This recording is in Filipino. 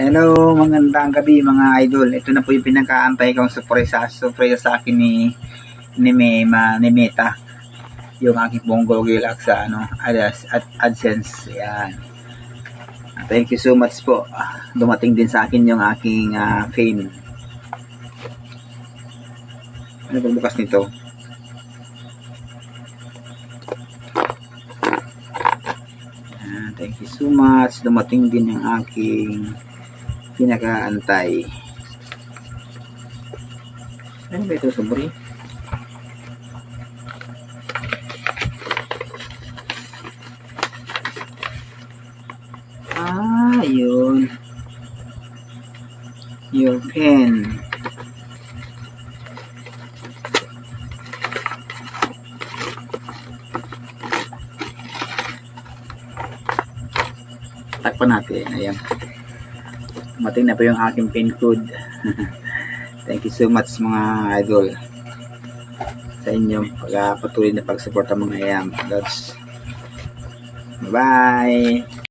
Hello, magandang gabi mga idol. Ito na po yung pinakaantay kong surprise sa akin ni Meta. Yung aking Bongo Gilak sa AdSense. Yan. Thank you so much po. Dumating din sa akin yung aking fame. Ano ba bukas nito? Thank you so much. Dumating din yung aking pinakaantay. Ano ba ito, sobre? Yun. Your pen. Takpan natin. Ayan. Mating na po yung aking pin code. Thank you so much mga idol sa inyong patuloy na pag-support ng mga Ayam. Bye bye.